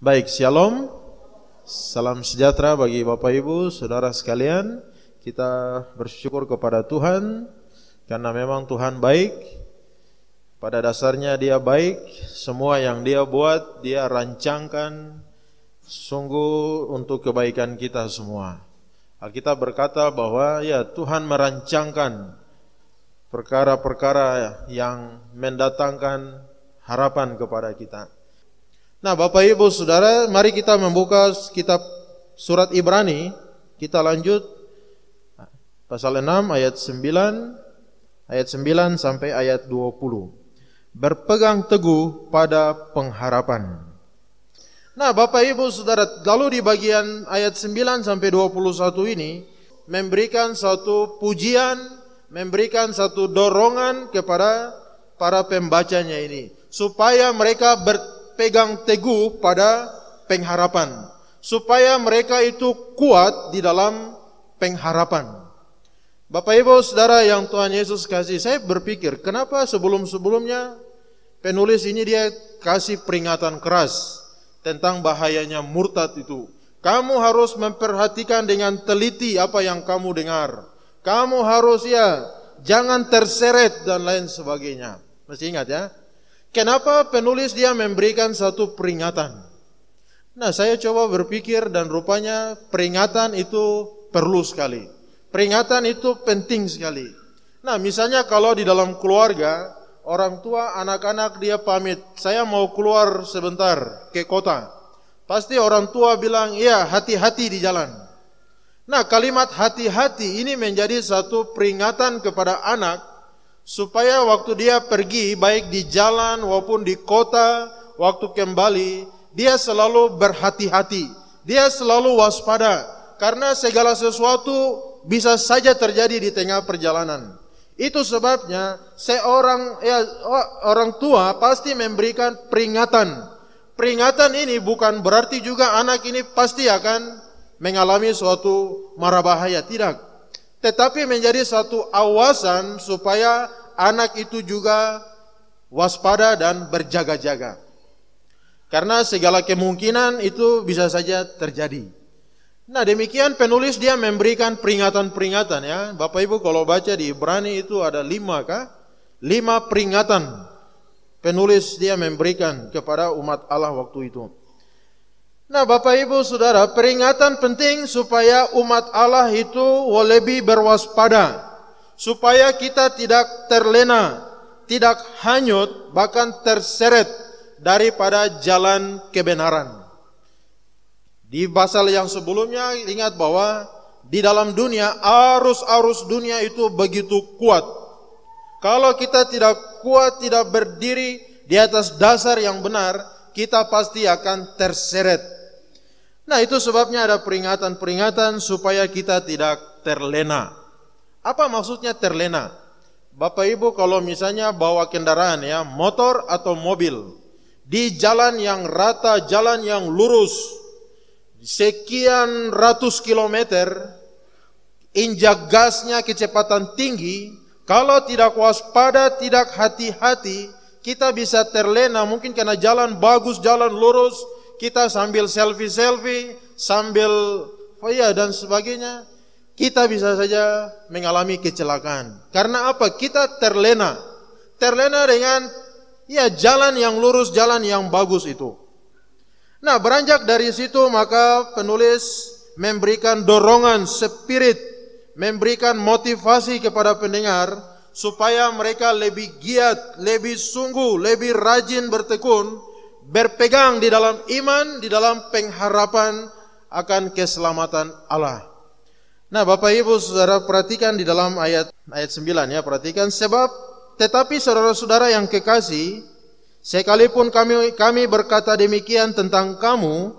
Baik, shalom. Salam sejahtera bagi Bapak Ibu, Saudara sekalian. Kita bersyukur kepada Tuhan karena memang Tuhan baik. Pada dasarnya Dia baik. Semua yang Dia buat, Dia rancangkan sungguh untuk kebaikan kita semua. Alkitab berkata bahwa ya Tuhan merancangkan perkara-perkara yang mendatangkan harapan kepada kita. Nah, Bapak Ibu Saudara, mari kita membuka kitab surat Ibrani. Kita lanjut pasal 6 ayat 9 sampai ayat 20. Berpegang teguh pada pengharapan. Nah, Bapak Ibu Saudara, lalu di bagian ayat 9 sampai 21 ini memberikan satu pujian, memberikan satu dorongan kepada para pembacanya ini supaya mereka berpegang teguh pada pengharapan, supaya mereka itu kuat di dalam pengharapan. Bapak Ibu Saudara yang Tuhan Yesus kasih, saya berpikir kenapa sebelum-sebelumnya penulis ini dia kasih peringatan keras tentang bahayanya murtad itu. Kamu harus memperhatikan dengan teliti apa yang kamu dengar. Kamu harus jangan terseret dan lain sebagainya. Mesti ingat ya. Kenapa penulis dia memberikan satu peringatan? Nah, saya coba berpikir dan rupanya peringatan itu perlu sekali. Peringatan itu penting sekali. Nah, misalnya kalau di dalam keluarga, orang tua anak-anak dia pamit, saya mau keluar sebentar ke kota. Pasti orang tua bilang, ya hati-hati di jalan. Nah, kalimat hati-hati ini menjadi satu peringatan kepada anak supaya waktu dia pergi baik di jalan maupun di kota, waktu kembali dia selalu berhati-hati, dia selalu waspada karena segala sesuatu bisa saja terjadi di tengah perjalanan. Itu sebabnya orang tua pasti memberikan peringatan. Peringatan ini bukan berarti juga anak ini pasti akan mengalami suatu mara bahaya, tidak. Tetapi menjadi satu awasan supaya anak itu juga waspada dan berjaga-jaga. Karena segala kemungkinan itu bisa saja terjadi. Nah, demikian penulis dia memberikan peringatan-peringatan ya. Bapak Ibu kalau baca di Ibrani itu ada 5 peringatan penulis dia memberikan kepada umat Allah waktu itu. Nah, Bapak Ibu Saudara, peringatan penting supaya umat Allah itu lebih berwaspada, supaya kita tidak terlena, tidak hanyut, bahkan terseret daripada jalan kebenaran. Di pasal yang sebelumnya ingat bahwa di dalam dunia arus-arus dunia itu begitu kuat. Kalau kita tidak kuat, tidak berdiri di atas dasar yang benar, kita pasti akan terseret. Nah, itu sebabnya ada peringatan-peringatan supaya kita tidak terlena. Apa maksudnya terlena? Bapak Ibu kalau misalnya bawa kendaraan ya, motor atau mobil di jalan yang rata, jalan yang lurus, sekian ratus kilometer, injak gasnya kecepatan tinggi, kalau tidak waspada, tidak hati-hati, kita bisa terlena. Mungkin karena jalan bagus, jalan lurus, kita sambil selfie-selfie, sambil dan sebagainya, kita bisa saja mengalami kecelakaan. Karena apa? Kita terlena. Terlena dengan jalan yang lurus, jalan yang bagus itu. Nah, beranjak dari situ maka penulis memberikan dorongan spirit, memberikan motivasi kepada pendengar supaya mereka lebih giat, lebih sungguh, lebih rajin bertekun, berpegang di dalam iman, di dalam pengharapan akan keselamatan Allah. Nah, Bapak Ibu Saudara perhatikan di dalam ayat 9 ya, perhatikan tetapi saudara-saudara yang kekasih, sekalipun kami berkata demikian tentang kamu,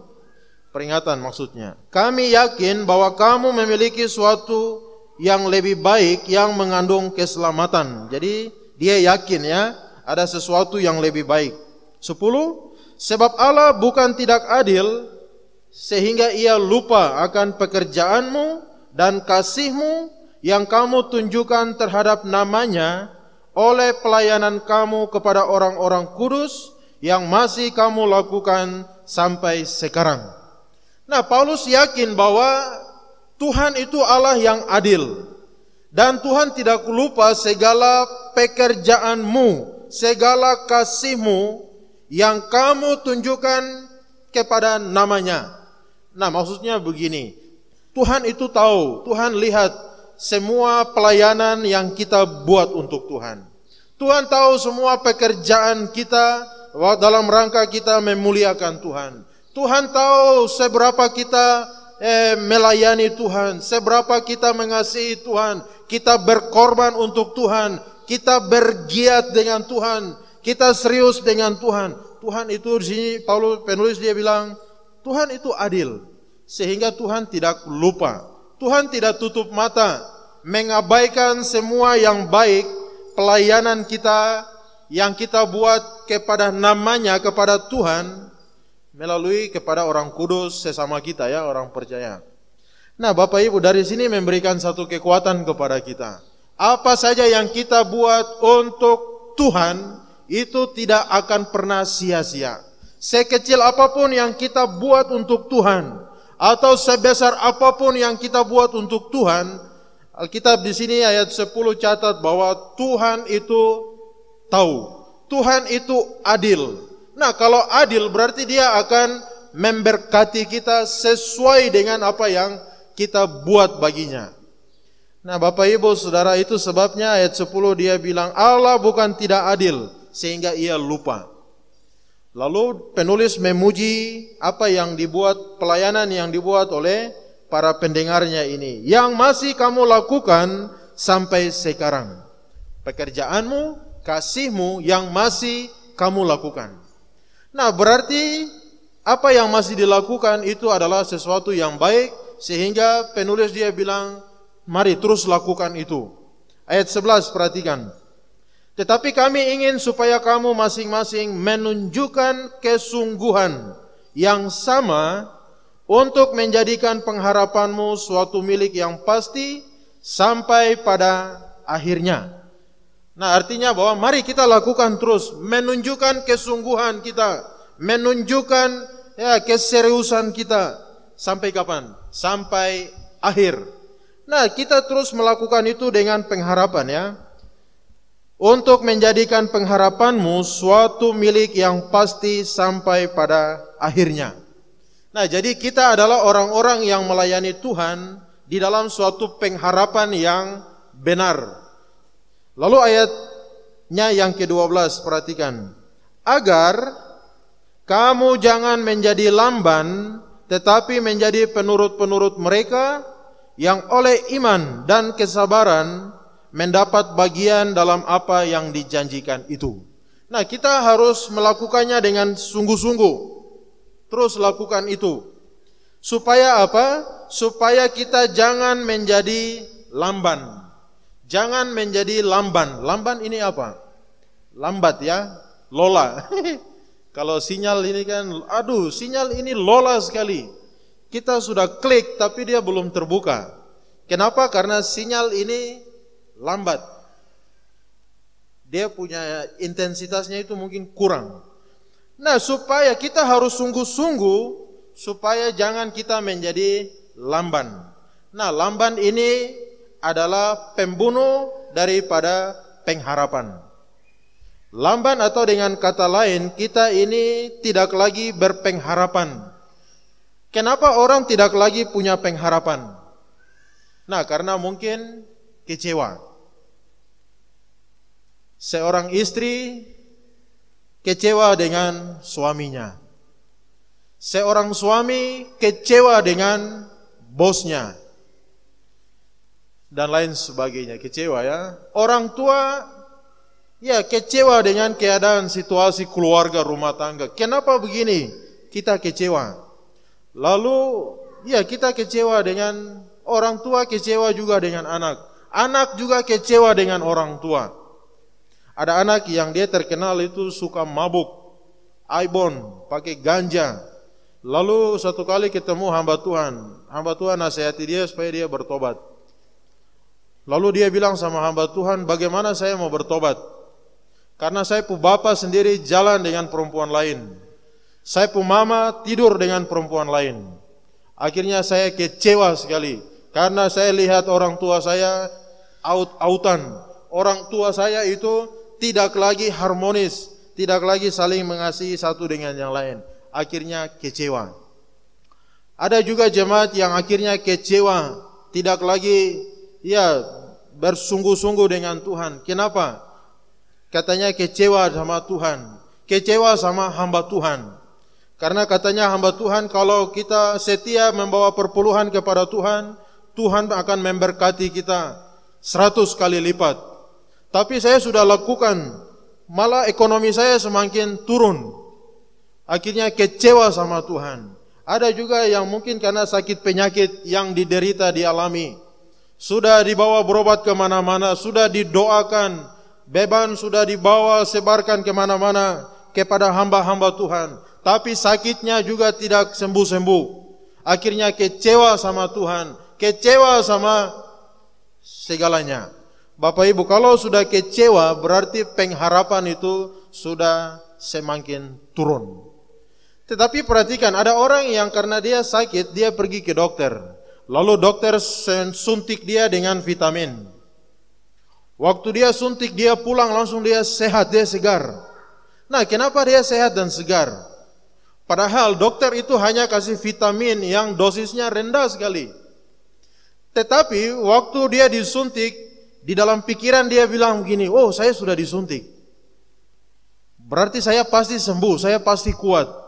peringatan maksudnya, kami yakin bahwa kamu memiliki suatu yang lebih baik yang mengandung keselamatan. Jadi dia yakin ya, ada sesuatu yang lebih baik. 10. Sebab Allah bukan tidak adil sehingga ia lupa akan pekerjaanmu dan kasihmu yang kamu tunjukkan terhadap namanya oleh pelayanan kamu kepada orang-orang kudus yang masih kamu lakukan sampai sekarang. Nah, Paulus yakin bahwa Tuhan itu Allah yang adil. Dan Tuhan tidak lupa segala pekerjaanmu, segala kasihmu yang kamu tunjukkan kepada namanya. Nah, maksudnya begini, Tuhan itu tahu, Tuhan lihat semua pelayanan yang kita buat untuk Tuhan. Tuhan tahu semua pekerjaan kita dalam rangka kita memuliakan Tuhan. Tuhan tahu seberapa kita melayani Tuhan, seberapa kita mengasihi Tuhan, kita berkorban untuk Tuhan, kita bergiat dengan Tuhan, kita serius dengan Tuhan. Tuhan itu di sini Paulus penulis dia bilang, Tuhan itu adil. Sehingga Tuhan tidak lupa, Tuhan tidak tutup mata, mengabaikan semua yang baik, pelayanan kita yang kita buat kepada namanya, kepada Tuhan, melalui kepada orang kudus sesama kita ya, orang percaya. Nah, Bapak Ibu dari sini memberikan satu kekuatan kepada kita. Apa saja yang kita buat untuk Tuhan, itu tidak akan pernah sia-sia. Sekecil apapun yang kita buat untuk Tuhan, atau sebesar apapun yang kita buat untuk Tuhan, Alkitab di sini ayat 10 catat bahwa Tuhan itu tahu, Tuhan itu adil. Nah, kalau adil berarti dia akan memberkati kita sesuai dengan apa yang kita buat baginya. Nah, Bapak Ibu Saudara, itu sebabnya ayat 10 dia bilang Allah bukan tidak adil sehingga ia lupa. Lalu penulis memuji apa yang dibuat, pelayanan yang dibuat oleh para pendengarnya ini, yang masih kamu lakukan sampai sekarang. Pekerjaanmu, kasihmu yang masih kamu lakukan. Nah, berarti apa yang masih dilakukan itu adalah sesuatu yang baik, sehingga penulis dia bilang, mari terus lakukan itu. Ayat 11 perhatikan. Tetapi kami ingin supaya kamu masing-masing menunjukkan kesungguhan yang sama untuk menjadikan pengharapanmu suatu milik yang pasti sampai pada akhirnya. Nah, artinya bahwa mari kita lakukan terus, menunjukkan kesungguhan kita, menunjukkan keseriusan kita. Sampai kapan? Sampai akhir. Nah, kita terus melakukan itu dengan pengharapan ya. Untuk menjadikan pengharapanmu suatu milik yang pasti sampai pada akhirnya. Nah, jadi kita adalah orang-orang yang melayani Tuhan di dalam suatu pengharapan yang benar. Lalu ayatnya yang ke-12 perhatikan. Agar kamu jangan menjadi lamban, tetapi menjadi penurut-penurut mereka yang oleh iman dan kesabaran mendapat bagian dalam apa yang dijanjikan itu. Nah, kita harus melakukannya dengan sungguh-sungguh. Terus lakukan itu. Supaya apa? Supaya kita jangan menjadi lamban. Jangan menjadi lamban. Lamban ini apa? Lambat ya, lola. Kalau sinyal ini kan, aduh, sinyal ini lola sekali. Kita sudah klik tapi dia belum terbuka. Kenapa? Karena sinyal ini lambat. Dia punya intensitasnya itu mungkin kurang. Nah, supaya kita harus sungguh-sungguh supaya jangan kita menjadi lamban. Nah, lamban ini adalah pembunuh daripada pengharapan. Lamban atau dengan kata lain, kita ini tidak lagi berpengharapan. Kenapa orang tidak lagi punya pengharapan? Nah, karena mungkin kecewa. Seorang istri kecewa dengan suaminya. Seorang suami kecewa dengan bosnya. Dan lain sebagainya, kecewa ya. Orang tua ya kecewa dengan keadaan situasi keluarga rumah tangga. Kenapa begini? Kita kecewa. Lalu ya kita kecewa dengan orang tua, kecewa juga dengan anak. Anak juga kecewa dengan orang tua. Ada anak yang dia terkenal itu suka mabuk, aibon, pakai ganja. Lalu satu kali ketemu hamba Tuhan nasihati dia supaya dia bertobat. Lalu dia bilang sama hamba Tuhan, bagaimana saya mau bertobat? Karena saya bapak sendiri jalan dengan perempuan lain. Saya pun mama tidur dengan perempuan lain. Akhirnya saya kecewa sekali karena saya lihat orang tua saya out-outan. Orang tua saya itu tidak lagi harmonis, tidak lagi saling mengasihi satu dengan yang lain. Akhirnya kecewa. Ada juga jemaat yang akhirnya kecewa, tidak lagi bersungguh-sungguh dengan Tuhan. Kenapa? Katanya kecewa sama Tuhan, kecewa sama hamba Tuhan. Karena katanya hamba Tuhan, kalau kita setia membawa perpuluhan kepada Tuhan, Tuhan akan memberkati kita 100 kali lipat. Tapi saya sudah lakukan, malah ekonomi saya semakin turun. Akhirnya kecewa sama Tuhan. Ada juga yang mungkin karena sakit penyakit yang diderita dialami, sudah dibawa berobat kemana-mana, sudah didoakan, beban sudah dibawa sebarkan kemana-mana kepada hamba-hamba Tuhan. Tapi sakitnya juga tidak sembuh-sembuh. Akhirnya kecewa sama Tuhan, kecewa sama segalanya. Bapak Ibu, kalau sudah kecewa berarti pengharapan itu sudah semakin turun. Tetapi perhatikan, ada orang yang karena dia sakit, dia pergi ke dokter. Lalu dokter suntik dia dengan vitamin. Waktu dia suntik, dia pulang langsung dia sehat, dia segar. Nah, kenapa dia sehat dan segar? Padahal dokter itu hanya kasih vitamin yang dosisnya rendah sekali. Tetapi waktu dia disuntik, di dalam pikiran dia bilang begini, oh saya sudah disuntik, berarti saya pasti sembuh, saya pasti kuat.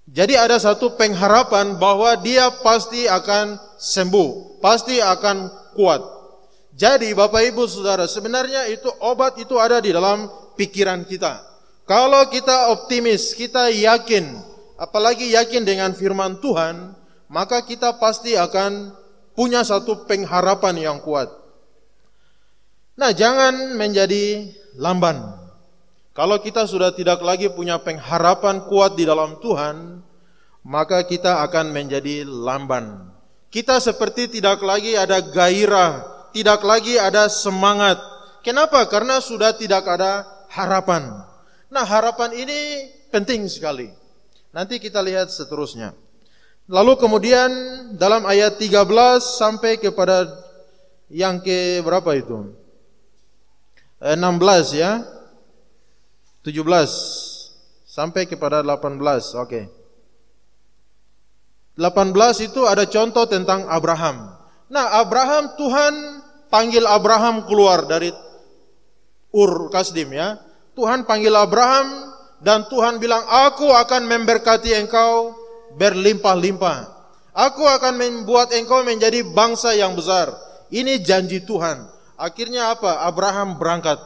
Jadi ada satu pengharapan bahwa dia pasti akan sembuh, pasti akan kuat. Jadi Bapak Ibu Saudara, sebenarnya itu obat itu ada di dalam pikiran kita. Kalau kita optimis, kita yakin, apalagi yakin dengan firman Tuhan, maka kita pasti akan punya satu pengharapan yang kuat. Nah, jangan menjadi lamban. Kalau kita sudah tidak lagi punya pengharapan kuat di dalam Tuhan, maka kita akan menjadi lamban. Kita seperti tidak lagi ada gairah, tidak lagi ada semangat. Kenapa? Karena sudah tidak ada harapan. Nah, harapan ini penting sekali. Nanti kita lihat seterusnya. Lalu kemudian dalam ayat 13 sampai kepada yang ke berapa itu? 16 ya. 17 sampai kepada 18. Oke. 18 itu ada contoh tentang Abraham. Nah, Abraham, Tuhan panggil Abraham keluar dari Ur Kasdim ya. Tuhan panggil Abraham dan Tuhan bilang, aku akan memberkati engkau berlimpah-limpah. Aku akan membuat engkau menjadi bangsa yang besar. Ini janji Tuhan. Akhirnya apa? Abraham berangkat.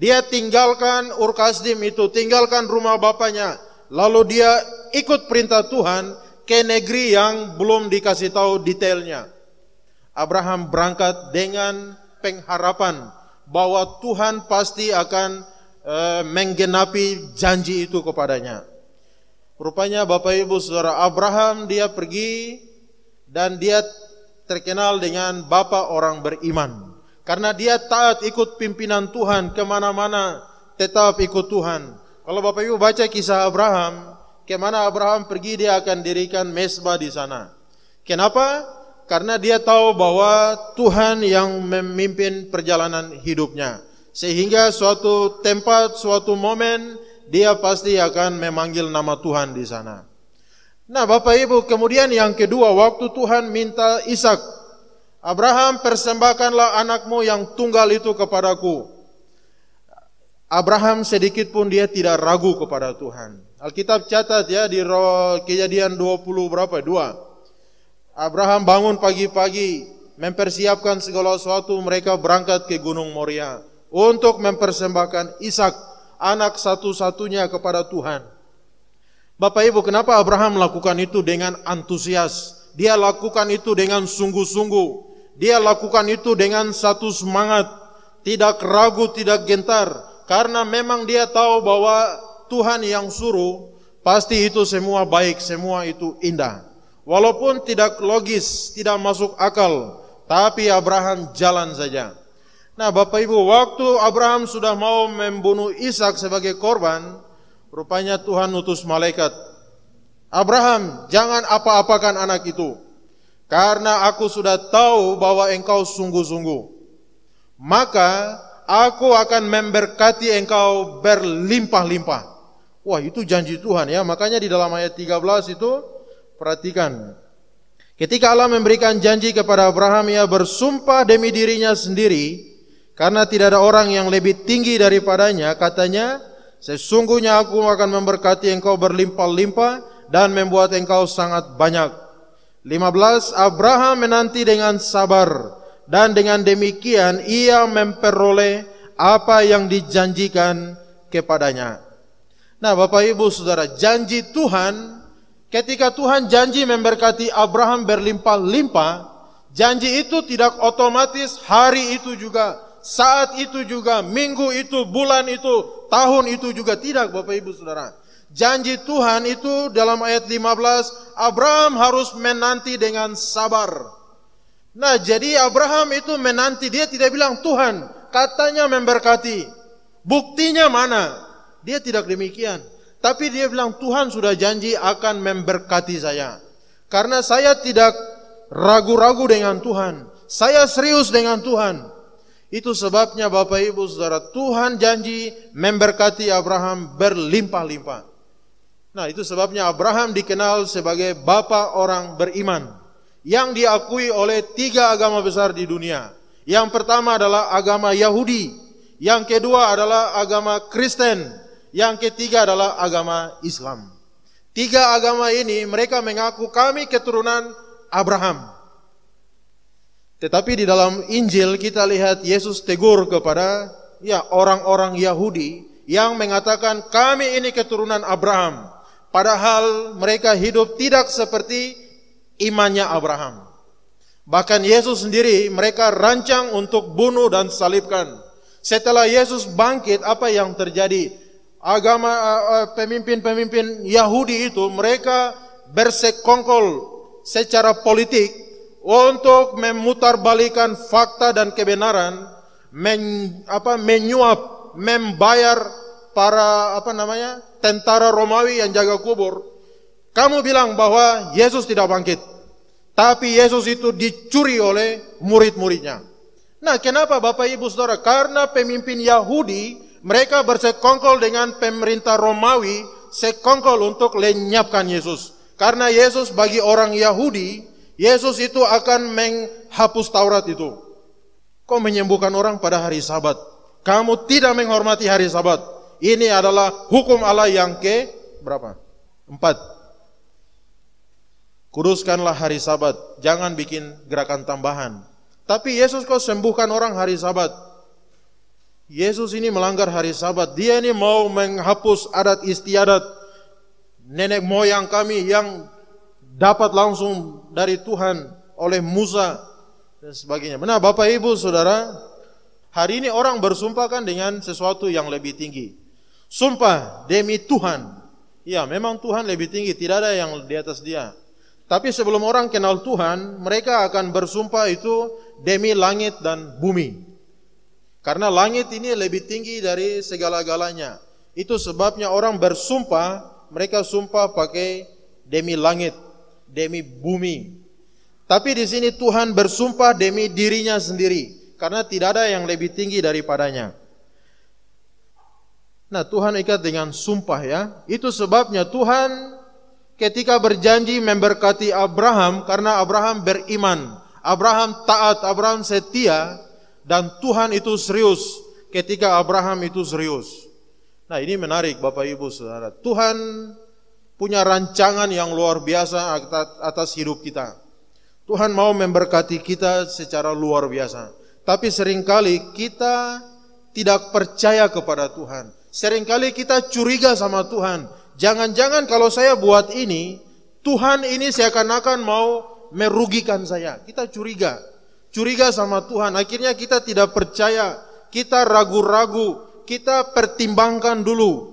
Dia tinggalkan Ur Kasdim itu, tinggalkan rumah bapaknya. Lalu dia ikut perintah Tuhan ke negeri yang belum dikasih tahu detailnya. Abraham berangkat dengan pengharapan bahwa Tuhan pasti akan menggenapi janji itu kepadanya. Rupanya Bapak Ibu Saudara, Abraham dia pergi dan dia terkenal dengan bapak orang beriman. Karena dia taat ikut pimpinan Tuhan kemana-mana, tetap ikut Tuhan. Kalau Bapak Ibu baca kisah Abraham, kemana Abraham pergi dia akan dirikan mezbah di sana. Kenapa? Karena dia tahu bahwa Tuhan yang memimpin perjalanan hidupnya. Sehingga suatu tempat, suatu momen dia pasti akan memanggil nama Tuhan di sana. Nah, Bapak Ibu, kemudian yang kedua, waktu Tuhan minta Ishak, Abraham, persembahkanlah anakmu yang tunggal itu kepadaku. Abraham sedikit pun dia tidak ragu kepada Tuhan. Alkitab catat ya di Kejadian 20 berapa? 2. Abraham bangun pagi-pagi, mempersiapkan segala sesuatu, mereka berangkat ke Gunung Moria untuk mempersembahkan Ishak, anak satu-satunya kepada Tuhan. Bapak Ibu, kenapa Abraham melakukan itu dengan antusias? Dia lakukan itu dengan sungguh-sungguh. Dia lakukan itu dengan satu semangat, tidak ragu, tidak gentar, karena memang dia tahu bahwa Tuhan yang suruh, pasti itu semua baik, semua itu indah. Walaupun tidak logis, tidak masuk akal, tapi Abraham jalan saja. Nah, Bapak Ibu, waktu Abraham sudah mau membunuh Ishak sebagai korban, rupanya Tuhan utus malaikat Abraham, jangan apa-apakan anak itu, karena aku sudah tahu bahwa engkau sungguh-sungguh. Maka aku akan memberkati engkau berlimpah-limpah. Wah, itu janji Tuhan ya. Makanya di dalam ayat 13 itu, perhatikan. Ketika Allah memberikan janji kepada Abraham, ia bersumpah demi dirinya sendiri, karena tidak ada orang yang lebih tinggi daripadanya. Katanya, sesungguhnya aku akan memberkati engkau berlimpah-limpah dan membuat engkau sangat banyak. 15, Abraham menanti dengan sabar, dan dengan demikian ia memperoleh apa yang dijanjikan kepadanya. Nah, Bapak Ibu Saudara, janji Tuhan, ketika Tuhan janji memberkati Abraham berlimpah-limpah, janji itu tidak otomatis hari itu juga, saat itu juga, minggu itu, bulan itu, tahun itu juga. Tidak, Bapak Ibu Saudara. Janji Tuhan itu dalam ayat 15, Abraham harus menanti dengan sabar. Nah, jadi Abraham itu menanti, dia tidak bilang, Tuhan katanya memberkati, buktinya mana? Dia tidak demikian. Tapi dia bilang, Tuhan sudah janji akan memberkati saya. Karena saya tidak ragu-ragu dengan Tuhan. Saya serius dengan Tuhan. Itu sebabnya Bapak Ibu Saudara, Tuhan janji memberkati Abraham berlimpah-limpah. Nah, itu sebabnya Abraham dikenal sebagai bapa orang beriman, yang diakui oleh 3 agama besar di dunia. Yang pertama adalah agama Yahudi. Yang kedua adalah agama Kristen. Yang ketiga adalah agama Islam. 3 agama ini mereka mengaku kami keturunan Abraham. Tetapi di dalam Injil kita lihat Yesus tegur kepada orang-orang Yahudi yang mengatakan kami ini keturunan Abraham. Padahal mereka hidup tidak seperti imannya Abraham. Bahkan Yesus sendiri mereka rancang untuk bunuh dan salibkan. Setelah Yesus bangkit, apa yang terjadi? Pemimpin-pemimpin Yahudi itu mereka bersekongkol secara politik untuk memutarbalikan fakta dan kebenaran, menyuap, membayar para tentara Romawi yang jaga kubur. Kamu bilang bahwa Yesus tidak bangkit, tapi Yesus itu dicuri oleh murid-muridnya. Nah, kenapa Bapak Ibu Saudara? Karena pemimpin Yahudi mereka bersekongkol dengan pemerintah Romawi, sekongkol untuk lenyapkan Yesus. Karena Yesus bagi orang Yahudi, Yesus itu akan menghapus Taurat itu. Kau menyembuhkan orang pada hari Sabat. Kamu tidak menghormati hari Sabat. Ini adalah hukum Allah yang ke berapa? 4. Kuduskanlah hari Sabat, jangan bikin gerakan tambahan. Tapi Yesus kau sembuhkan orang hari Sabat. Yesus ini melanggar hari Sabat. Dia ini mau menghapus adat istiadat nenek moyang kami yang dapat langsung dari Tuhan oleh Musa dan sebagainya. Benar Bapak Ibu Saudara, hari ini orang bersumpahkan dengan sesuatu yang lebih tinggi. Sumpah demi Tuhan. Ya, memang Tuhan lebih tinggi, tidak ada yang di atas dia. Tapi sebelum orang kenal Tuhan, mereka akan bersumpah itu demi langit dan bumi. Karena langit ini lebih tinggi dari segala-galanya. Itu sebabnya orang bersumpah, mereka sumpah pakai demi langit, demi bumi. Tapi di sini Tuhan bersumpah demi dirinya sendiri, karena tidak ada yang lebih tinggi daripadanya. Nah, Tuhan ikat dengan sumpah ya. Itu sebabnya Tuhan ketika berjanji memberkati Abraham, karena Abraham beriman, Abraham taat, Abraham setia. Dan Tuhan itu serius ketika Abraham itu serius. Nah, ini menarik Bapak Ibu Saudara. Tuhan punya rancangan yang luar biasa atas hidup kita. Tuhan mau memberkati kita secara luar biasa. Tapi seringkali kita tidak percaya kepada Tuhan. Seringkali kita curiga sama Tuhan. Jangan-jangan kalau saya buat ini, Tuhan ini seakan-akan mau merugikan saya. Kita curiga sama Tuhan. Akhirnya kita tidak percaya, kita ragu-ragu, kita pertimbangkan dulu.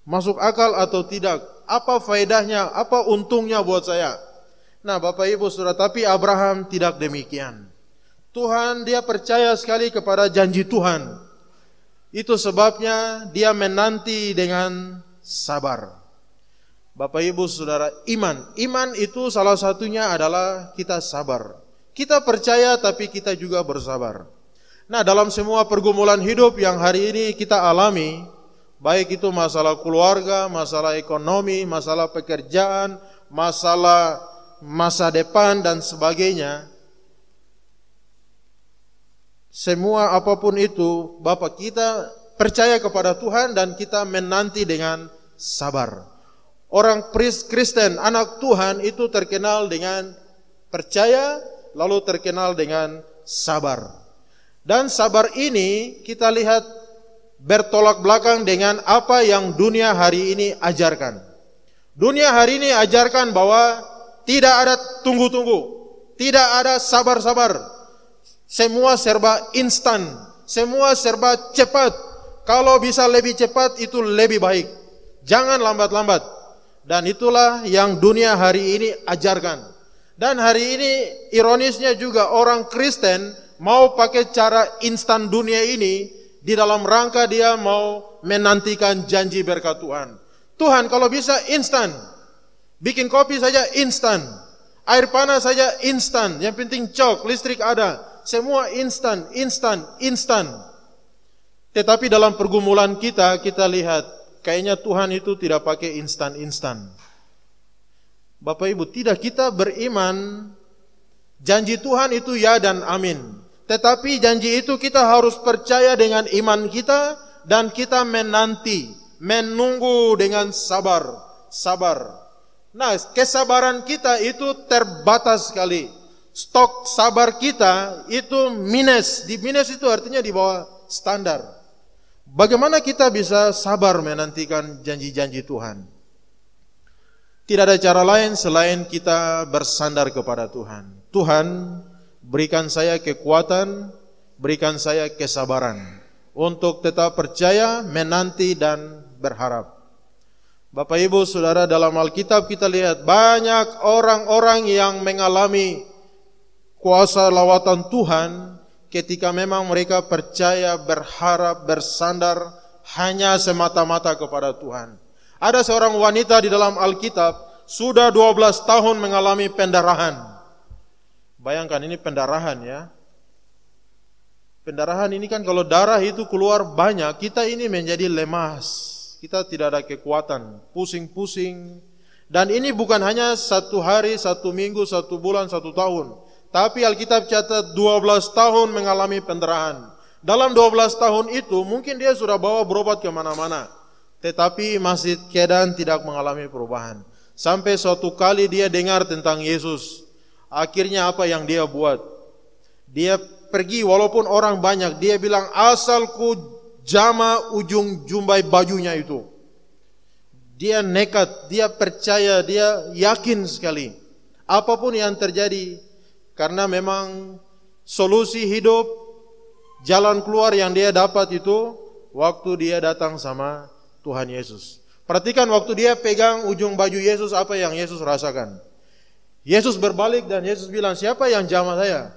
Masuk akal atau tidak? Apa faedahnya? Apa untungnya buat saya? Nah, Bapak Ibu Saudara, tapi Abraham tidak demikian. Tuhan, dia percaya sekali kepada janji Tuhan. Itu sebabnya dia menanti dengan sabar. Bapak Ibu Saudara, iman itu salah satunya adalah kita sabar. Kita percaya tapi kita juga bersabar. Nah, dalam semua pergumulan hidup yang hari ini kita alami, baik itu masalah keluarga, masalah ekonomi, masalah pekerjaan, masalah masa depan dan sebagainya, semua apapun itu, Bapak, kita percaya kepada Tuhan dan kita menanti dengan sabar. Orang Kristen, anak Tuhan itu terkenal dengan percaya, lalu terkenal dengan sabar. Dan sabar ini kita lihat bertolak belakang dengan apa yang dunia hari ini ajarkan. Dunia hari ini ajarkan bahwa tidak ada tunggu-tunggu, tidak ada sabar-sabar. Semua serba instan, semua serba cepat. Kalau bisa lebih cepat itu lebih baik. Jangan lambat-lambat. Dan itulah yang dunia hari ini ajarkan. Dan hari ini ironisnya juga orang Kristen mau pakai cara instan dunia ini di dalam rangka dia mau menantikan janji berkat Tuhan. Tuhan kalau bisa instan, bikin kopi saja instan, air panas saja instan, yang penting cok, listrik ada, semua instan. Tetapi dalam pergumulan kita lihat, kayaknya Tuhan itu tidak pakai instan. Bapak Ibu, tidak, kita beriman, janji Tuhan itu ya dan amin. Tetapi janji itu kita harus percaya dengan iman kita dan kita menunggu dengan sabar. Nah, kesabaran kita itu terbatas sekali. Stok sabar kita itu minus. Di minus itu artinya di bawah standar. Bagaimana kita bisa sabar menantikan janji-janji Tuhan? Tidak ada cara lain selain kita bersandar kepada Tuhan. Tuhan, berikan saya kekuatan, berikan saya kesabaran untuk tetap percaya, menanti dan berharap. Bapak Ibu Saudara, dalam Alkitab kita lihat banyak orang-orang yang mengalami kuasa lawatan Tuhan ketika memang mereka percaya, berharap, bersandar hanya semata-mata kepada Tuhan. Ada seorang wanita di dalam Alkitab sudah 12 tahun mengalami pendarahan. Bayangkan ini pendarahan ya. Pendarahan ini kan kalau darah itu keluar banyak, kita ini menjadi lemas. Kita tidak ada kekuatan, pusing-pusing. Dan ini bukan hanya 1 hari, 1 minggu, 1 bulan, 1 tahun. Tapi Alkitab catat 12 tahun mengalami pendarahan. Dalam 12 tahun itu mungkin dia sudah bawa berobat kemana-mana. Tetapi masih keadaan tidak mengalami perubahan. Sampai suatu kali dia dengar tentang Yesus. Akhirnya apa yang dia buat? Dia pergi walaupun orang banyak. Dia bilang asalku jama ujung jumbai bajunya itu. Dia nekat, dia percaya, dia yakin sekali. Apapun yang terjadi. Karena memang solusi hidup, jalan keluar yang dia dapat itu waktu dia datang sama Tuhan Yesus. Perhatikan waktu dia pegang ujung baju Yesus, apa yang Yesus rasakan. Yesus berbalik dan Yesus bilang, siapa yang jamah saya?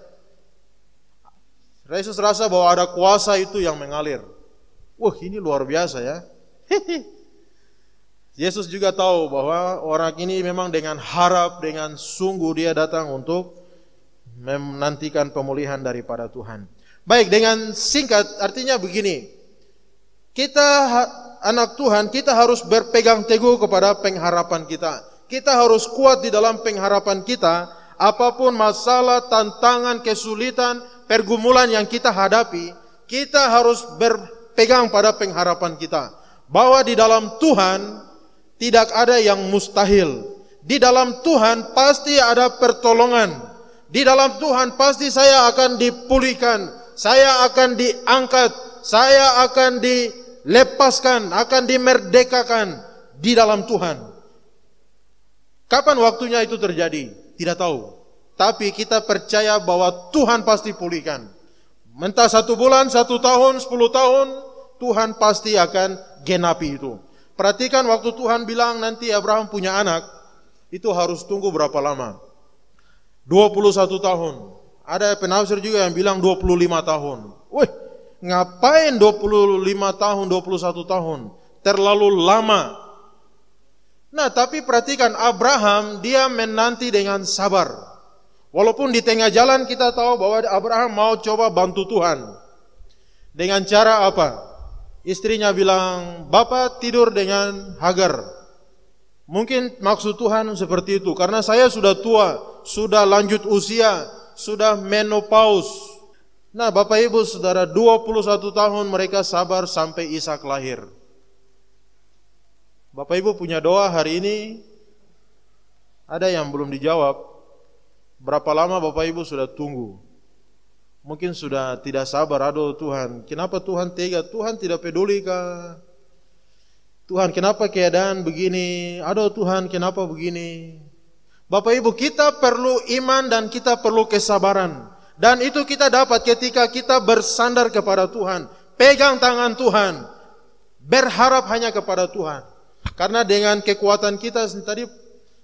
Yesus rasa bahwa ada kuasa itu yang mengalir. Wah, ini luar biasa ya. Yesus juga tahu bahwa orang ini memang dengan harap, dengan sungguh dia datang untuk menantikan pemulihan daripada Tuhan. Baik, dengan singkat artinya begini. Kita anak Tuhan, kita harus berpegang teguh kepada pengharapan kita. Kita harus kuat di dalam pengharapan kita. Apapun masalah, tantangan, kesulitan, pergumulan yang kita hadapi, kita harus berpegang pada pengharapan kita. Bahwa di dalam Tuhan tidak ada yang mustahil. Di dalam Tuhan pasti ada pertolongan. Di dalam Tuhan pasti saya akan dipulihkan. Saya akan diangkat. Saya akan dilepaskan, akan dimerdekakan di dalam Tuhan. Kapan waktunya itu terjadi? Tidak tahu. Tapi kita percaya bahwa Tuhan pasti pulihkan. Entah 1 bulan, 1 tahun, 10 tahun, Tuhan pasti akan genapi itu. Perhatikan waktu Tuhan bilang nanti Abraham punya anak, itu harus tunggu berapa lama? 21 tahun. Ada penafsir juga yang bilang 25 tahun. Wih, ngapain 25 tahun, 21 tahun? Terlalu lama. Nah, tapi perhatikan Abraham, dia menanti dengan sabar. Walaupun di tengah jalan kita tahu bahwa Abraham mau coba bantu Tuhan. Dengan cara apa? Istrinya bilang, "Bapak tidur dengan Hagar." Mungkin maksud Tuhan seperti itu, karena saya sudah tua, sudah lanjut usia, sudah menopause. Nah, Bapak Ibu Saudara, 21 tahun mereka sabar sampai Ishak lahir. Bapak Ibu punya doa hari ini, ada yang belum dijawab. Berapa lama Bapak Ibu sudah tunggu? Mungkin sudah tidak sabar, aduh Tuhan, kenapa Tuhan tega? Tuhan tidak peduli kah? Tuhan, kenapa keadaan begini? Aduh Tuhan, kenapa begini? Bapak Ibu, kita perlu iman dan kita perlu kesabaran. Dan itu kita dapat ketika kita bersandar kepada Tuhan, pegang tangan Tuhan, berharap hanya kepada Tuhan. Karena dengan kekuatan kita, tadi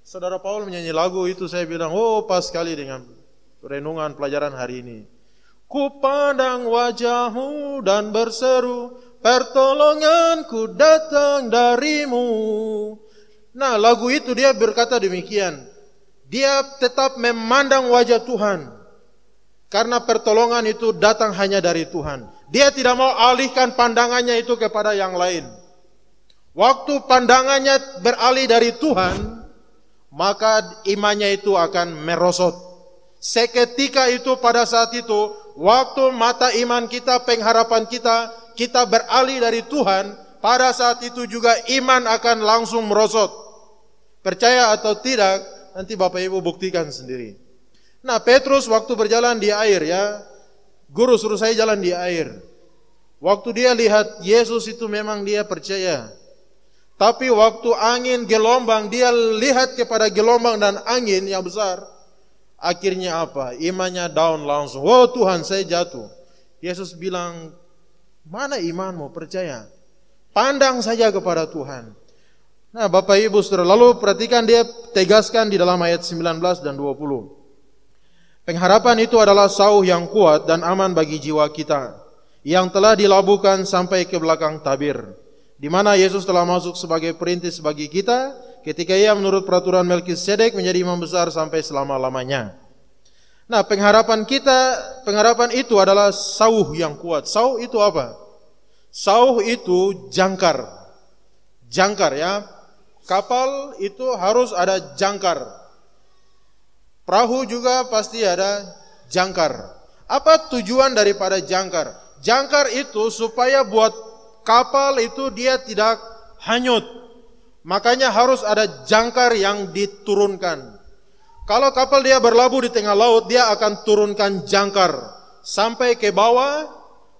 Saudara Paul menyanyi lagu itu, saya bilang, oh pas sekali dengan renungan pelajaran hari ini. Ku pandang wajahmu dan berseru, pertolonganku datang darimu. Nah, lagu itu dia berkata demikian. Dia tetap memandang wajah Tuhan. Karena pertolongan itu datang hanya dari Tuhan. Dia tidak mau alihkan pandangannya itu kepada yang lain. Waktu pandangannya beralih dari Tuhan, maka imannya itu akan merosot. Seketika itu, pada saat itu, waktu mata iman kita, pengharapan kita, kita beralih dari Tuhan, pada saat itu juga iman akan langsung merosot. Percaya atau tidak, nanti Bapak Ibu buktikan sendiri. Nah, Petrus waktu berjalan di air ya, guru suruh saya jalan di air. Waktu dia lihat Yesus itu memang dia percaya. Tapi waktu angin gelombang, dia lihat kepada gelombang dan angin yang besar. Akhirnya apa? Imannya down langsung. Oh Tuhan, saya jatuh. Yesus bilang, mana imanmu, percaya? Pandang saja kepada Tuhan. Nah, Bapak Ibu Saudara, lalu perhatikan dia tegaskan di dalam ayat 19 dan 20. Pengharapan itu adalah sauh yang kuat dan aman bagi jiwa kita, yang telah dilabuhkan sampai ke belakang tabir, di mana Yesus telah masuk sebagai perintis bagi kita, ketika ia menurut peraturan Melkisedek menjadi imam besar sampai selama-lamanya. Nah, pengharapan itu adalah sauh yang kuat. Sauh itu apa? Sauh itu jangkar. Jangkar ya. Kapal itu harus ada jangkar. Perahu juga pasti ada jangkar. Apa tujuan daripada jangkar? Jangkar itu supaya buat kapal itu dia tidak hanyut. Makanya harus ada jangkar yang diturunkan. Kalau kapal dia berlabuh di tengah laut, dia akan turunkan jangkar sampai ke bawah,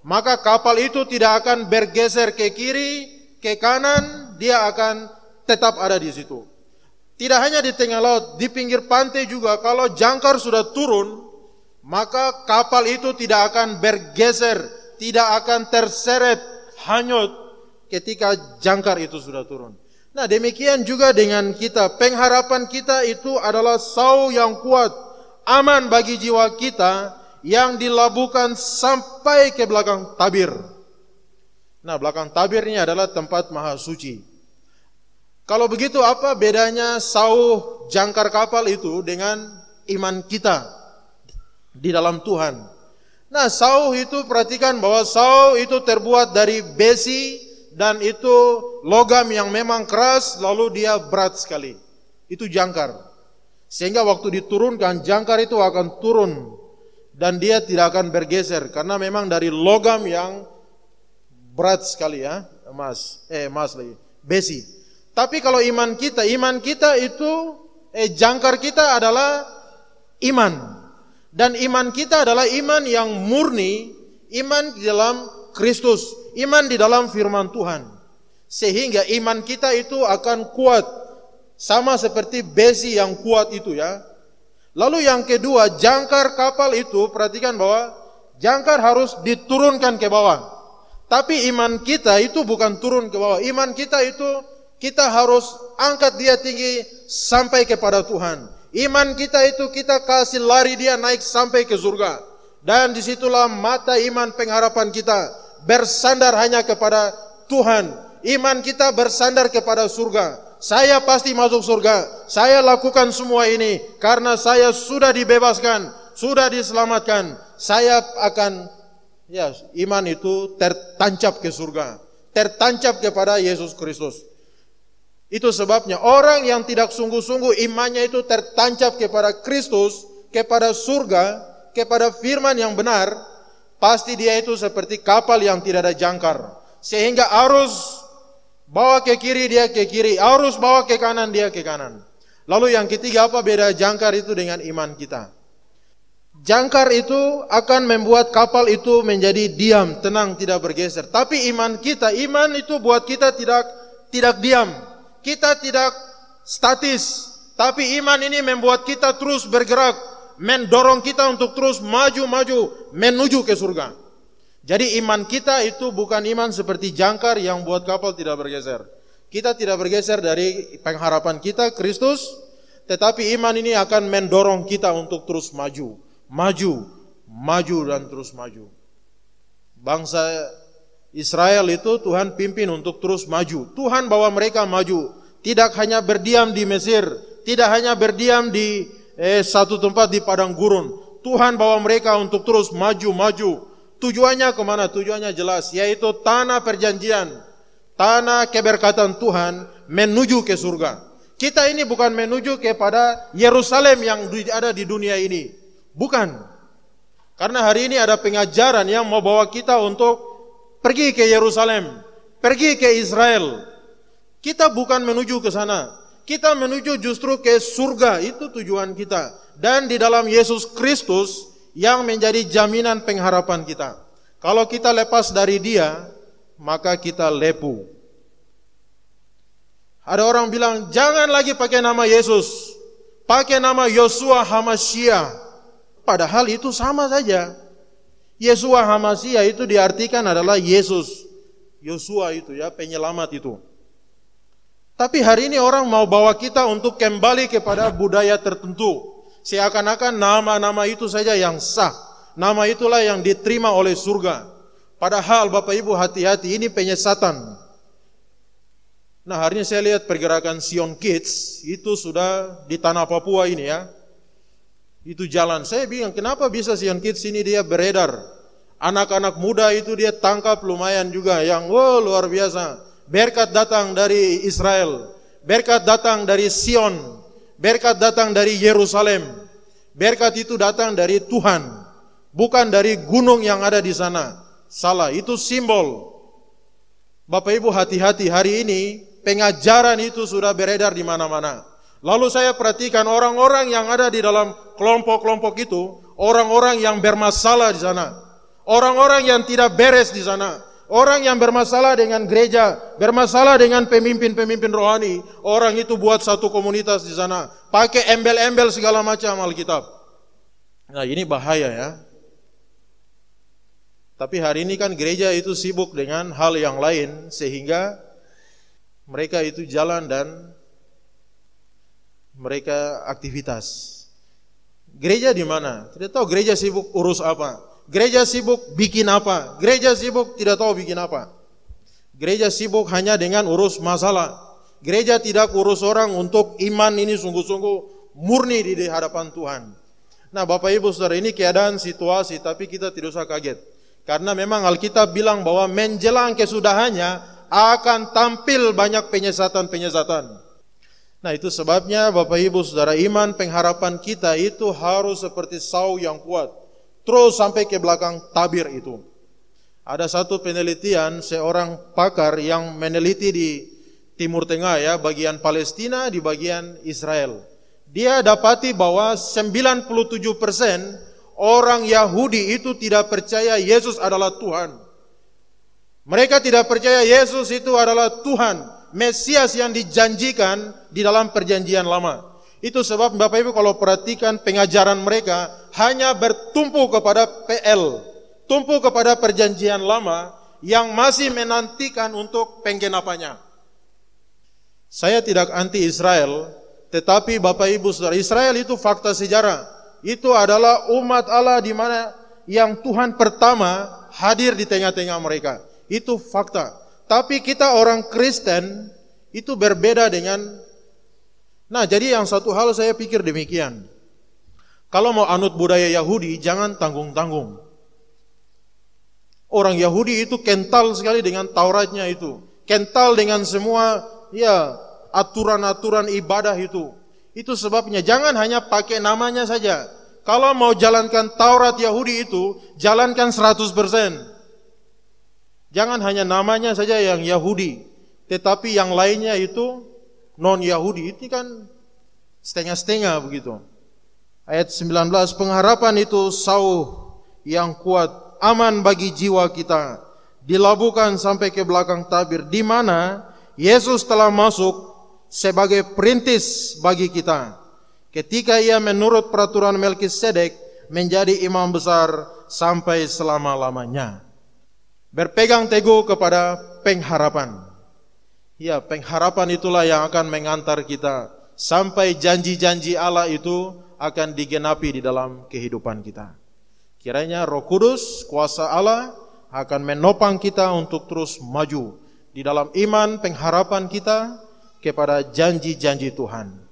maka kapal itu tidak akan bergeser ke kiri, ke kanan, dia akan tetap ada di situ. Tidak hanya di tengah laut, di pinggir pantai juga, kalau jangkar sudah turun, maka kapal itu tidak akan bergeser, tidak akan terseret, hanyut ketika jangkar itu sudah turun. Nah, demikian juga dengan kita. Pengharapan kita itu adalah sauh yang kuat, aman bagi jiwa kita, yang dilabuhkan sampai ke belakang tabir. Nah, belakang tabir ini adalah tempat maha suci. Kalau begitu, apa bedanya sauh jangkar kapal itu dengan iman kita di dalam Tuhan? Nah, sauh itu perhatikan bahwa sauh itu terbuat dari besi dan itu logam yang memang keras, lalu dia berat sekali. Itu jangkar. Sehingga waktu diturunkan, jangkar itu akan turun dan dia tidak akan bergeser karena memang dari logam yang berat sekali ya, besi. Tapi kalau iman kita itu jangkar kita adalah iman. Dan iman kita adalah iman yang murni, iman di dalam Kristus, iman di dalam firman Tuhan. Sehingga iman kita itu akan kuat, sama seperti besi yang kuat itu ya. Lalu yang kedua, jangkar kapal itu, perhatikan bahwa jangkar harus diturunkan ke bawah. Tapi iman kita itu bukan turun ke bawah. Iman kita itu kita harus angkat dia tinggi sampai kepada Tuhan. Iman kita itu kita kasih lari dia naik sampai ke surga. Dan disitulah mata iman pengharapan kita bersandar hanya kepada Tuhan. Iman kita bersandar kepada surga. Saya pasti masuk surga. Saya lakukan semua ini karena saya sudah dibebaskan, sudah diselamatkan. Saya akan, ya, iman itu tertancap ke surga, tertancap kepada Yesus Kristus. Itu sebabnya orang yang tidak sungguh-sungguh imannya itu tertancap kepada Kristus, kepada surga, kepada firman yang benar, pasti dia itu seperti kapal yang tidak ada jangkar. Sehingga arus bawa ke kiri, dia ke kiri. Arus bawa ke kanan, dia ke kanan. Lalu yang ketiga, apa beda jangkar itu dengan iman kita? Jangkar itu akan membuat kapal itu menjadi diam, tenang, tidak bergeser. Tapi iman kita, iman itu buat kita tidak diam. Kita tidak statis. Tapi iman ini membuat kita terus bergerak, mendorong kita untuk terus maju-maju menuju ke surga. Jadi iman kita itu bukan iman seperti jangkar yang buat kapal tidak bergeser. Kita tidak bergeser dari pengharapan kita, Kristus, tetapi iman ini akan mendorong kita untuk terus maju, maju dan terus maju. Bangsa Israel itu Tuhan pimpin untuk terus maju. Tuhan bawa mereka maju, tidak hanya berdiam di Mesir, tidak hanya berdiam di satu tempat di padang gurun. Tuhan bawa mereka untuk terus maju. Tujuannya kemana? Tujuannya jelas, yaitu tanah perjanjian, tanah keberkatan Tuhan menuju ke surga. Kita ini bukan menuju kepada Yerusalem yang ada di dunia ini, bukan. Karena hari ini ada pengajaran yang mau bawa kita untuk pergi ke Yerusalem, pergi ke Israel. Kita bukan menuju ke sana, kita menuju justru ke surga. Itu tujuan kita. Dan di dalam Yesus Kristus yang menjadi jaminan pengharapan kita. Kalau kita lepas dari Dia, maka kita lepu. Ada orang bilang, jangan lagi pakai nama Yesus, pakai nama Yosua Hamashiach. Padahal itu sama saja. Yesua Hamashiach itu diartikan adalah Yesus. Yosua itu ya, penyelamat itu. Tapi hari ini orang mau bawa kita untuk kembali kepada budaya tertentu. Seakan-akan nama-nama itu saja yang sah. Nama itulah yang diterima oleh surga. Padahal Bapak Ibu hati-hati, ini penyesatan. Nah, hari ini saya lihat pergerakan Sion Kids, itu sudah di tanah Papua ini ya. Itu jalan, saya bingung kenapa bisa Sion Kids ini dia beredar. Anak-anak muda itu dia tangkap lumayan juga, yang luar biasa. Berkat datang dari Israel, berkat datang dari Sion, berkat datang dari Yerusalem. Berkat itu datang dari Tuhan, bukan dari gunung yang ada di sana. Salah, itu simbol. Bapak Ibu hati-hati, hari ini pengajaran itu sudah beredar di mana-mana. Lalu saya perhatikan orang-orang yang ada di dalam kelompok-kelompok itu, orang-orang yang bermasalah di sana, orang-orang yang tidak beres di sana, orang yang bermasalah dengan gereja, bermasalah dengan pemimpin-pemimpin rohani. Orang itu buat satu komunitas di sana, pakai embel-embel segala macam Alkitab. Nah, ini bahaya ya. Tapi hari ini kan gereja itu sibuk dengan hal yang lain, sehingga mereka itu jalan dan mereka aktivitas. Gereja di mana? Tidak tahu gereja sibuk urus apa. Gereja sibuk bikin apa? Gereja sibuk tidak tahu bikin apa. Gereja sibuk hanya dengan urus masalah. Gereja tidak urus orang untuk iman ini sungguh-sungguh murni di hadapan Tuhan. Nah, Bapak Ibu Saudara, ini keadaan situasi, tapi kita tidak usah kaget. Karena memang Alkitab bilang bahwa menjelang kesudahannya akan tampil banyak penyesatan-penyesatan. Nah, itu sebabnya Bapak Ibu Saudara, iman pengharapan kita itu harus seperti saw yang kuat, terus sampai ke belakang tabir itu. Ada satu penelitian seorang pakar yang meneliti di Timur Tengah ya, bagian Palestina di bagian Israel. Dia dapati bahwa 97% orang Yahudi itu tidak percaya Yesus adalah Tuhan. Mereka tidak percaya Yesus itu adalah Tuhan, Mesias yang dijanjikan di dalam perjanjian lama. Itu sebab Bapak Ibu kalau perhatikan pengajaran mereka hanya bertumpu kepada PL, tumpu kepada perjanjian lama yang masih menantikan untuk penggenapannya. Saya tidak anti Israel, tetapi Bapak Ibu Saudara, Israel itu fakta sejarah. Itu adalah umat Allah di mana yang Tuhan pertama hadir di tengah-tengah mereka. Itu fakta. Tapi kita orang Kristen Itu berbeda dengan, nah jadi yang satu hal saya pikir demikian. Kalau mau anut budaya Yahudi, jangan tanggung-tanggung. Orang Yahudi itu kental sekali dengan Tauratnya itu. Kental dengan semua aturan-aturan ibadah itu. Itu sebabnya jangan hanya pakai namanya saja. Kalau mau jalankan Taurat Yahudi itu, jalankan 100%. Jangan hanya namanya saja yang Yahudi, tetapi yang lainnya itu non-Yahudi. Itu kan setengah-setengah begitu. Ayat 19, pengharapan itu sauh yang kuat, aman bagi jiwa kita, dilabuhkan sampai ke belakang tabir, di mana Yesus telah masuk sebagai perintis bagi kita. Ketika ia menurut peraturan Melkisedek menjadi imam besar sampai selama-lamanya. Berpegang teguh kepada pengharapan. Ya, pengharapan itulah yang akan mengantar kita sampai janji-janji Allah itu akan digenapi di dalam kehidupan kita. Kiranya Roh Kudus, kuasa Allah akan menopang kita untuk terus maju di dalam iman pengharapan kita kepada janji-janji Tuhan.